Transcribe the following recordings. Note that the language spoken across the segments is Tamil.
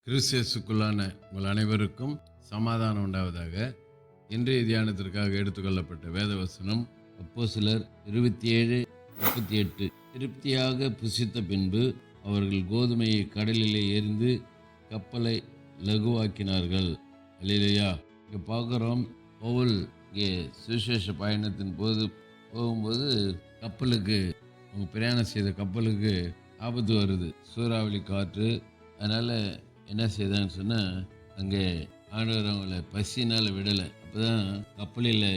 கிறிஸ்துவுக்குள்ளான உங்கள் அனைவருக்கும் சமாதானம் உண்டாவதாக. இன்றைய தியானத்திற்காக எடுத்துக்கொள்ளப்பட்ட வேதவசனம் அப்போஸ்தலர் 27:38. திருப்தியாக புசித்த பின்பு அவர்கள் கோதுமையை கடலிலே எறிந்து கப்பலை லகுவாக்கினார்கள். அல்லேலூயா. இங்கே பார்க்குறோம், பவுல் இங்கே சுவிசேஷ பயணத்தின் போது போகும்போது கப்பலுக்கு, அவங்க பிரயாணம் செய்த கப்பலுக்கு ஆபத்து வருது, சூறாவளி காற்று. அதனால் என்ன செய்தான்னு சொன்னால், அங்கே ஆண்டவர் அவங்கள பசினால் விடலை. அப்போ தான் கப்பலில்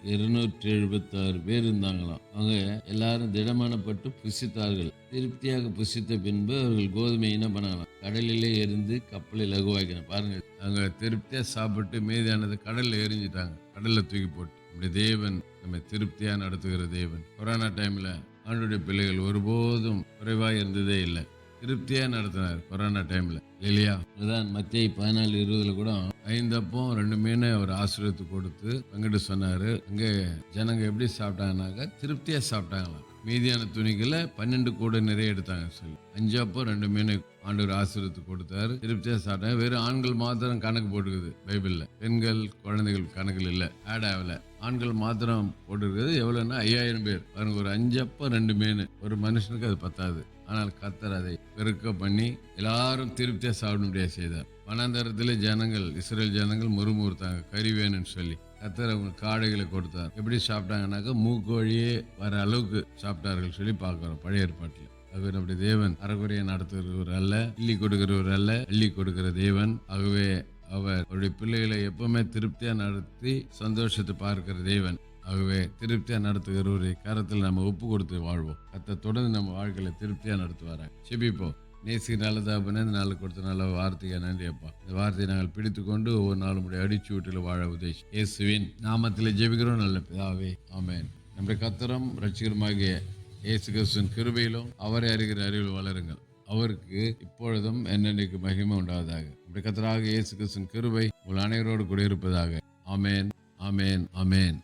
276 பேர் இருந்தாங்களாம். அவங்க எல்லாரும் திடமானப்பட்டு புசித்தார்கள். திருப்தியாக புசித்த பின்பு அவர்கள் கோதுமை என்ன பண்ணாங்களாம், கடலிலே எரிந்து கப்பலை லகுவாக்கின. பாருங்க, அவங்க திருப்தியாக சாப்பிட்டு மீதியானது கடலில் எரிஞ்சிட்டாங்க, கடலில் தூக்கி போட்டு. நம்முடைய தேவன் நம்ம திருப்தியாக நடத்துகிற தேவன். கொரோனா டைமில் ஆண்டவருடைய பிள்ளைகள் ஒருபோதும் குறைவாக இருந்ததே இல்லை, திருப்தியாக நடத்தினார் கொரோனா டைமில், இல்லையா? அதுதான் மத்தேயு 14:20 கூட 5 அப்பம் 2 மீனை அவர் ஆசீர்வதித்து கொடுத்து பங்கிட்டு சொன்னார். அங்கே ஜனங்க எப்படி சாப்பிட்டாங்கன்னாக்க திருப்தியாக சாப்பிட்டாங்களாம். மீதியான துணிகளை 12 கூட நிறைய எடுத்தாங்க சொல்லி. 5 அப்பம் 2 மீனை ஆண்டவர் ஆசீர்வதித்து கொடுத்தாரு, திருப்தியாக சாப்பிட்டாங்க. வெறும் ஆண்கள் மாத்திரம் கணக்கு போட்டுக்குது பைபிளில், பெண்கள் குழந்தைகள் கணக்கில் இல்லை, ஆட் ஆகலை. ஆண்கள் மாத்திரம் போட்டுருக்குது. எவ்வளோன்னா 5000 பேர். பாருங்க, ஒரு 5 அப்பம் 2 மீன், ஒரு மனுஷனுக்கு அது பத்தாது. ஆனால் கர்த்தர் அதை பெருக்க பண்ணி எல்லாரும் திருப்தியாக சாப்பிட முடியாது செய்தார். வனாந்தரத்தில் ஜனங்கள், இஸ்ரேல் ஜனங்கள் முறுமுறுத்தாங்க, கறி வேணும்னு சொல்லி. கர்த்தர் அவங்க காடைகளை கொடுத்தார். எப்படி சாப்பிட்டாங்கன்னாக்கா மூக்கு வழியே வர அளவுக்கு சாப்பிட்டார்கள் சொல்லி பார்க்குறோம் பழைய ஏற்பாட்டில். ஆகவே நம்முடைய தேவன் அறகுறையை நடத்துகிறவர் அல்ல, அள்ளி கொடுக்கிறவர் அல்ல, அள்ளி கொடுக்கிற தேவன். ஆகவே அவர் அவருடைய பிள்ளைகளை எப்பவுமே திருப்தியாக நடத்தி சந்தோஷத்தை பார்க்கிற தேவன். ஆகவே திருப்தியாக நடத்துகிறவரை கரத்தில் நம்ம ஒப்பு கொடுத்து வாழ்வோம். கர்த்தர் தொடர்ந்து நம்ம வாழ்க்கையில திருப்தியாக நடத்துவாராங்க. செபிப்போம். நேசி நல்ல தகப்பனே, இந்த நாளுக்கு கொடுத்த நல்ல வார்த்தைக்கு நன்றி அப்பா. இந்த வார்த்தையை நாங்கள் பிடித்து கொண்டு ஒவ்வொரு நாளும் உடைய அடிச்சு வீட்டில் வாழ உதவி இயேசுவின் நாமத்தில் ஜெபிக்கிறோம் நல்ல பிதாவே, ஆமென். நம்முடைய கர்த்தரும் ரட்சகருமாகிய இயேசு கிறிஸ்துவின் கிருபையிலும் அவரை அறிகிற அறிவில் வளருங்கள். அவருக்கு இப்பொழுதும் என்னென்னைக்கு மகிமை உண்டாவதாக. நம்முடைய கர்த்தராகிய இயேசு கிறிஸ்துவின் கிருபை உங்கள் அனைவரோடு கூட இருப்பதாக. ஆமென், ஆமென், ஆமென்.